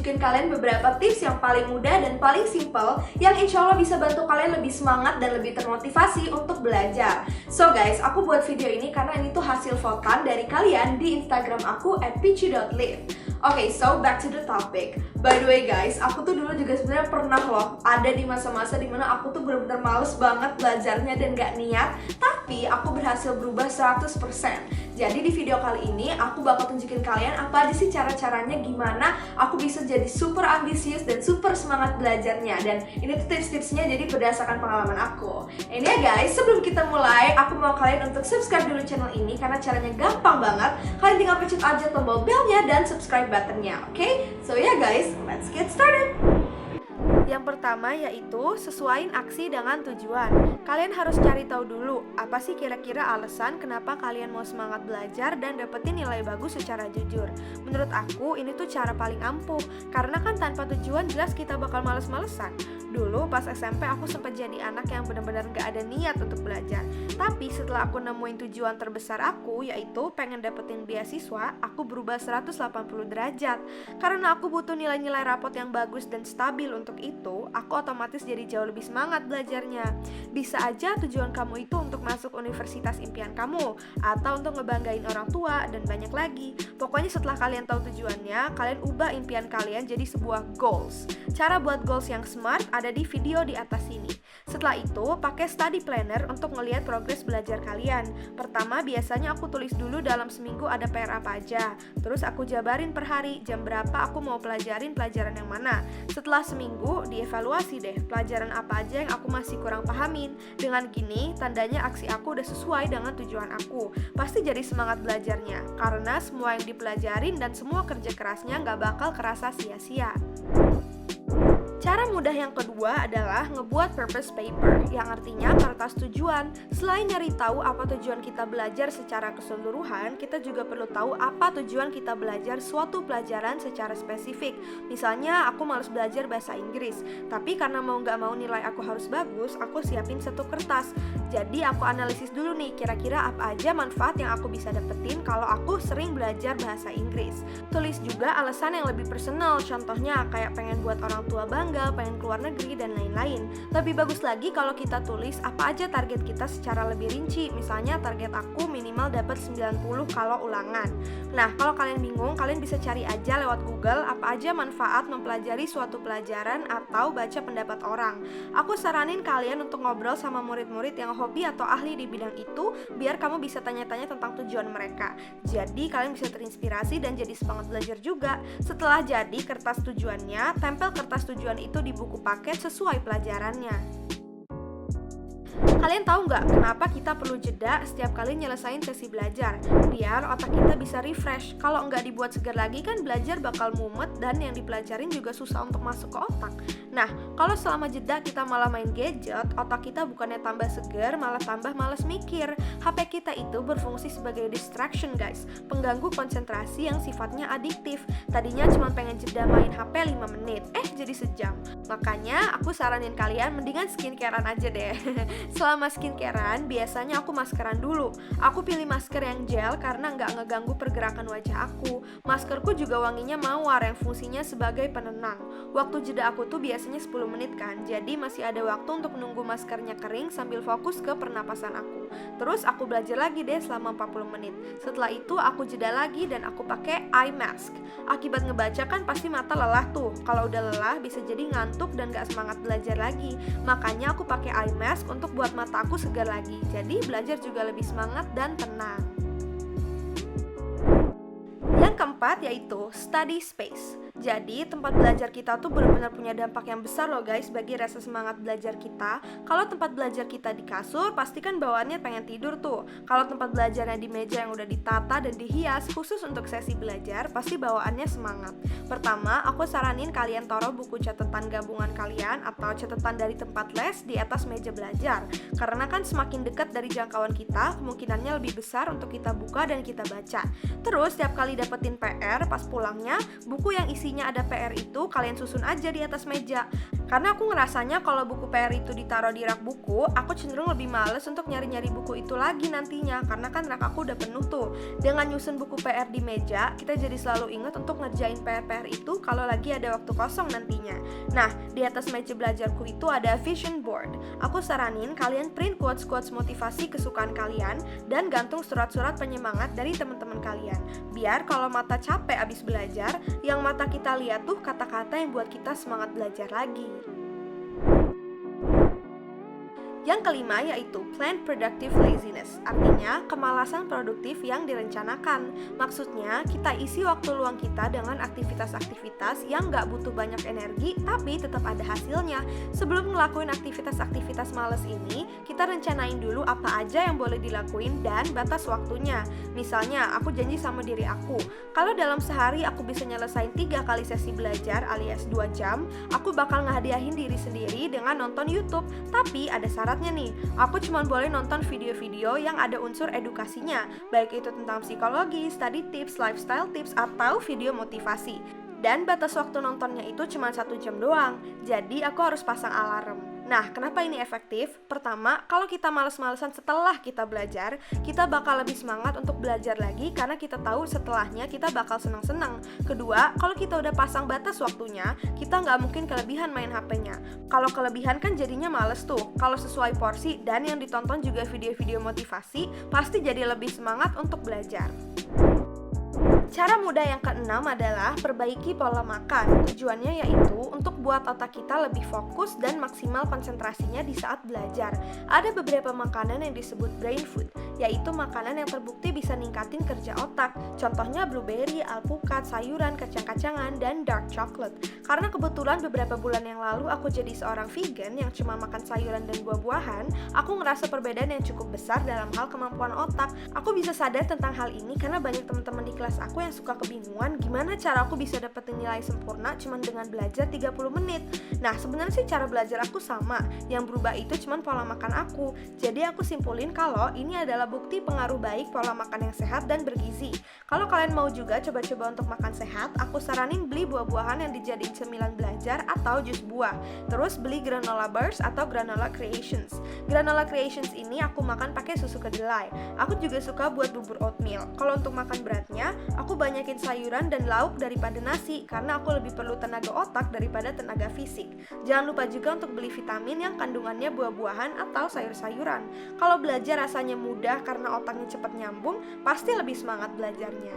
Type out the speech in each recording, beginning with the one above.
tunjukin kalian beberapa tips yang paling mudah dan paling simple yang insya Allah bisa bantu kalian lebih semangat dan lebih termotivasi untuk belajar. So guys, aku buat video ini karena ini tuh hasil votan dari kalian di Instagram aku @peachy.live. Oke, so back to the topic. By the way guys, aku tuh dulu juga sebenarnya pernah loh ada di masa-masa dimana aku tuh benar-benar males banget belajarnya dan gak niat, tapi aku berhasil berubah 100%. Jadi di video kali ini aku bakal tunjukin kalian apa aja sih cara-caranya gimana aku bisa jadi super ambisius dan super semangat belajarnya. Dan ini tuh tips-tipsnya jadi berdasarkan pengalaman aku. Ini ya guys, sebelum kita mulai, aku mau kalian untuk subscribe dulu channel ini karena caranya gampang banget. Kalian tinggal pencet aja tombol belnya dan subscribe buttonnya, oke? So ya guys, let's get started! Yang pertama yaitu sesuaiin aksi dengan tujuan. Kalian harus cari tahu dulu apa sih kira-kira alasan kenapa kalian mau semangat belajar dan dapetin nilai bagus secara jujur. Menurut aku ini tuh cara paling ampuh, karena kan tanpa tujuan jelas kita bakal males-malesan. Dulu pas SMP aku sempat jadi anak yang benar-benar gak ada niat untuk belajar. Tapi setelah aku nemuin tujuan terbesar aku, yaitu pengen dapetin beasiswa, aku berubah 180 derajat. Karena aku butuh nilai-nilai rapot yang bagus dan stabil untuk itu, aku otomatis jadi jauh lebih semangat belajarnya. Bisa aja tujuan kamu itu untuk masuk universitas impian kamu, atau untuk ngebanggain orang tua, dan banyak lagi. Pokoknya setelah kalian tahu tujuannya, kalian ubah impian kalian jadi sebuah goals. Cara buat goals yang smart ada di video di atas sini. Setelah itu, pakai study planner untuk ngelihat progres belajar kalian. Pertama, biasanya aku tulis dulu dalam seminggu ada PR apa aja. Terus aku jabarin per hari, jam berapa aku mau pelajarin pelajaran yang mana. Setelah seminggu, dievaluasi deh pelajaran apa aja yang aku masih kurang pahamin. Dengan gini, tandanya aksi aku udah sesuai dengan tujuan aku. Pasti jadi semangat belajarnya, karena semua yang dipelajarin dan semua kerja kerasnya nggak bakal kerasa sia-sia. Cara mudah yang kedua adalah ngebuat purpose paper, yang artinya kertas tujuan. Selain nyari tahu apa tujuan kita belajar secara keseluruhan, kita juga perlu tahu apa tujuan kita belajar suatu pelajaran secara spesifik. Misalnya, aku malas belajar bahasa Inggris, tapi karena mau nggak mau nilai aku harus bagus, aku siapin satu kertas. Jadi aku analisis dulu nih, kira-kira apa aja manfaat yang aku bisa dapetin kalau aku sering belajar bahasa Inggris. Tulis juga alasan yang lebih personal, contohnya kayak pengen buat orang tua bangga, pengen keluar negeri, dan lain-lain. Lebih bagus lagi kalau kita tulis apa aja target kita secara lebih rinci. Misalnya target aku minimal dapat 90 kalau ulangan. Nah, kalau kalian bingung, kalian bisa cari aja lewat Google apa aja manfaat mempelajari suatu pelajaran atau baca pendapat orang. Aku saranin kalian untuk ngobrol sama murid-murid yang hobi atau ahli di bidang itu, biar kamu bisa tanya-tanya tentang tujuan mereka. Jadi kalian bisa terinspirasi dan jadi semangat belajar juga. Setelah jadi kertas tujuannya, tempel kertas tujuan itu di buku paket sesuai pelajarannya. Kalian tahu nggak kenapa kita perlu jeda setiap kali nyelesain sesi belajar? Biar otak kita bisa refresh. Kalau nggak dibuat segar lagi kan belajar bakal mumet dan yang dipelajarin juga susah untuk masuk ke otak. Nah, kalau selama jeda kita malah main gadget, otak kita bukannya tambah segar, malah tambah malas mikir. HP kita itu berfungsi sebagai distraction guys, pengganggu konsentrasi yang sifatnya adiktif. Tadinya cuma pengen jeda main HP 5 menit, jadi sejam. Makanya aku saranin kalian mendingan skincarean aja deh. Selama skincarean, biasanya aku maskeran dulu. Aku pilih masker yang gel karena nggak ngeganggu pergerakan wajah aku. Maskerku juga wanginya mawar yang fungsinya sebagai penenang. Waktu jeda aku tuh biasanya 10 menit kan, jadi masih ada waktu untuk nunggu maskernya kering sambil fokus ke pernapasan aku. Terus aku belajar lagi deh selama 40 menit. Setelah itu aku jeda lagi dan aku pakai eye mask. Akibat ngebaca kan pasti mata lelah tuh. Kalau udah lelah bisa jadi ngantuk dan gak semangat belajar lagi. Makanya aku pakai eye mask untuk buat mata aku segar lagi. Jadi belajar juga lebih semangat dan tenang. Yang keempat yaitu study space. Jadi tempat belajar kita tuh benar-benar punya dampak yang besar loh guys bagi rasa semangat belajar kita. Kalau tempat belajar kita di kasur, pasti kan bawaannya pengen tidur tuh. Kalau tempat belajarnya di meja yang udah ditata dan dihias khusus untuk sesi belajar, pasti bawaannya semangat. Pertama, aku saranin kalian taruh buku catatan gabungan kalian atau catatan dari tempat les di atas meja belajar. Karena kan semakin dekat dari jangkauan kita, kemungkinannya lebih besar untuk kita buka dan kita baca. Terus setiap kali dapetin PR pas pulangnya, buku yang isinya ada PR itu kalian susun aja di atas meja. Karena aku ngerasanya kalau buku PR itu ditaruh di rak buku, aku cenderung lebih males untuk nyari-nyari buku itu lagi nantinya, karena kan rak aku udah penuh tuh. Dengan nyusun buku PR di meja, kita jadi selalu ingat untuk ngerjain PR-PR itu kalau lagi ada waktu kosong nantinya. Nah, di atas meja belajarku itu ada vision board. Aku saranin kalian print quotes-quotes motivasi kesukaan kalian dan gantung surat-surat penyemangat dari teman-teman kalian. Biar kalau mata capek abis belajar, yang mata kita lihat tuh kata-kata yang buat kita semangat belajar lagi. Yang kelima yaitu planned productive laziness, artinya kemalasan produktif yang direncanakan. Maksudnya, kita isi waktu luang kita dengan aktivitas-aktivitas yang nggak butuh banyak energi, tapi tetap ada hasilnya. Sebelum ngelakuin aktivitas-aktivitas males ini, kita rencanain dulu apa aja yang boleh dilakuin dan batas waktunya. Misalnya, aku janji sama diri aku, kalau dalam sehari aku bisa nyelesain 3 kali sesi belajar alias 2 jam, aku bakal ngehadiahin diri sendiri dengan nonton YouTube. Tapi ada syaratnya nih, aku cuma boleh nonton video-video yang ada unsur edukasinya, baik itu tentang psikologi, study tips, lifestyle tips, atau video motivasi. Dan batas waktu nontonnya itu cuma 1 jam doang, jadi aku harus pasang alarm. Nah, kenapa ini efektif? Pertama, kalau kita males-malesan setelah kita belajar, kita bakal lebih semangat untuk belajar lagi karena kita tahu setelahnya kita bakal senang-senang. Kedua, kalau kita udah pasang batas waktunya, kita nggak mungkin kelebihan main HP-nya. Kalau kelebihan kan jadinya males tuh. Kalau sesuai porsi dan yang ditonton juga video-video motivasi, pasti jadi lebih semangat untuk belajar. Cara mudah yang keenam adalah perbaiki pola makan. Tujuannya yaitu untuk buat otak kita lebih fokus dan maksimal konsentrasinya di saat belajar. Ada beberapa makanan yang disebut brain food, yaitu makanan yang terbukti bisa ningkatin kerja otak. Contohnya blueberry, alpukat, sayuran, kacang-kacangan, dan dark chocolate. Karena kebetulan beberapa bulan yang lalu aku jadi seorang vegan yang cuma makan sayuran dan buah-buahan, aku ngerasa perbedaan yang cukup besar dalam hal kemampuan otak. Aku bisa sadar tentang hal ini karena banyak teman-teman di kelas aku yang suka kebingungan gimana cara aku bisa dapetin nilai sempurna cuma dengan belajar 30 menit. Nah, sebenarnya sih cara belajar aku sama, yang berubah itu cuma pola makan aku. Jadi aku simpulin kalau ini adalah bukti pengaruh baik pola makan yang sehat dan bergizi. Kalau kalian mau juga coba-coba untuk makan sehat, aku saranin beli buah-buahan yang dijadiin cemilan belajar atau jus buah. Terus beli granola bars atau granola creations. Granola creations ini aku makan pakai susu kedelai. Aku juga suka buat bubur oatmeal. Kalau untuk makan beratnya, aku banyakin sayuran dan lauk daripada nasi karena aku lebih perlu tenaga otak daripada tenaga fisik. Jangan lupa juga untuk beli vitamin yang kandungannya buah-buahan atau sayur-sayuran. Kalau belajar rasanya mudah karena otaknya cepat nyambung, pasti lebih semangat belajarnya.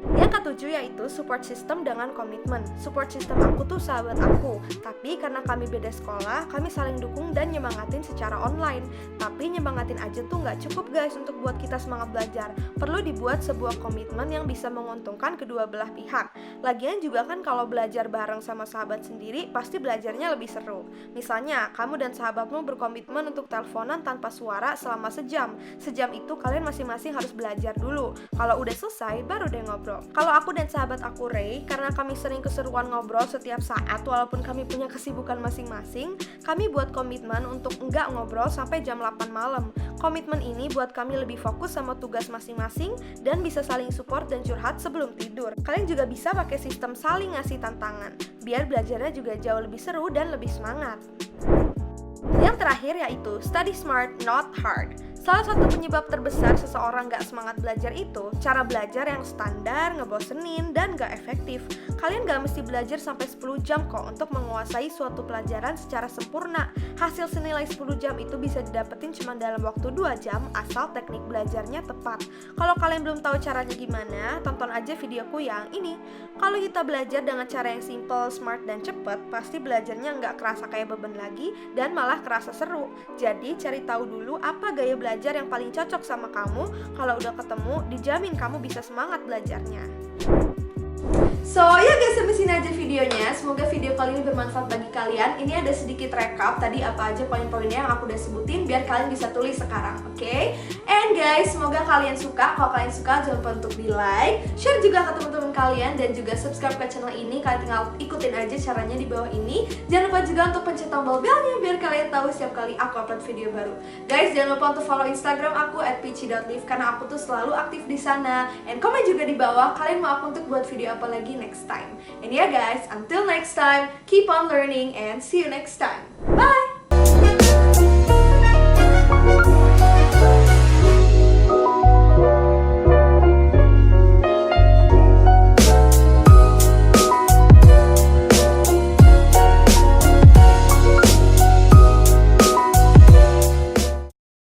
Yang ketujuh yaitu support system dengan komitmen. Support system aku tuh sahabat aku, tapi karena kami beda sekolah, kami saling dukung dan nyemangatin secara online. Tapi nyemangatin aja tuh nggak cukup guys untuk buat kita semangat belajar. Perlu dibuat sebuah komitmen yang bisa menguntungkan kedua belah pihak. Lagian juga kan kalau belajar bareng sama sahabat sendiri, pasti belajarnya lebih seru. Misalnya, kamu dan sahabatmu berkomitmen untuk teleponan tanpa suara selama sejam. Sejam itu kalian masing-masing harus belajar dulu. Kalau udah selesai, baru deh ngobrol. Kalau aku dan sahabat aku Ray, karena kami sering keseruan ngobrol setiap saat walaupun kami punya kesibukan masing-masing, kami buat komitmen untuk enggak ngobrol sampai jam 8 malam. Komitmen ini buat kami lebih fokus sama tugas masing-masing dan bisa saling support dan curhat sebelum tidur. Kalian juga bisa pakai sistem saling ngasih tantangan, biar belajarnya juga jauh lebih seru dan lebih semangat. Yang terakhir yaitu study smart, not hard. Salah satu penyebab terbesar seseorang gak semangat belajar itu cara belajar yang standar, ngebosenin, dan gak efektif. Kalian gak mesti belajar sampai 10 jam kok untuk menguasai suatu pelajaran secara sempurna. Hasil senilai 10 jam itu bisa didapetin cuma dalam waktu 2 jam asal teknik belajarnya tepat. Kalau kalian belum tahu caranya gimana, tonton aja videoku yang ini. Kalau kita belajar dengan cara yang simple, smart, dan cepet, pasti belajarnya gak kerasa kayak beban lagi dan malah kerasa seru. Jadi cari tahu dulu apa gaya belajar yang paling cocok sama kamu. Kalau udah ketemu, dijamin kamu bisa semangat belajarnya. So ya guys, sampai sini aja videonya. Semoga video kali ini bermanfaat bagi kalian. Ini ada sedikit recap tadi apa aja poin-poinnya yang aku udah sebutin biar kalian bisa tulis sekarang, oke? And guys, semoga kalian suka. Kalau kalian suka, jangan lupa untuk di like, share juga ke teman-teman kalian, dan juga subscribe ke channel ini. Kalian tinggal ikutin aja caranya di bawah ini. Jangan lupa juga untuk pencet tombol belnya biar kalian tahu setiap kali aku upload video baru. Guys, jangan lupa untuk follow Instagram aku @peachy.live karena aku tuh selalu aktif di sana. And komen juga di bawah kalian mau aku untuk buat video apa lagi lagi next time. And yeah guys, until next time, keep on learning and see you next time. Bye!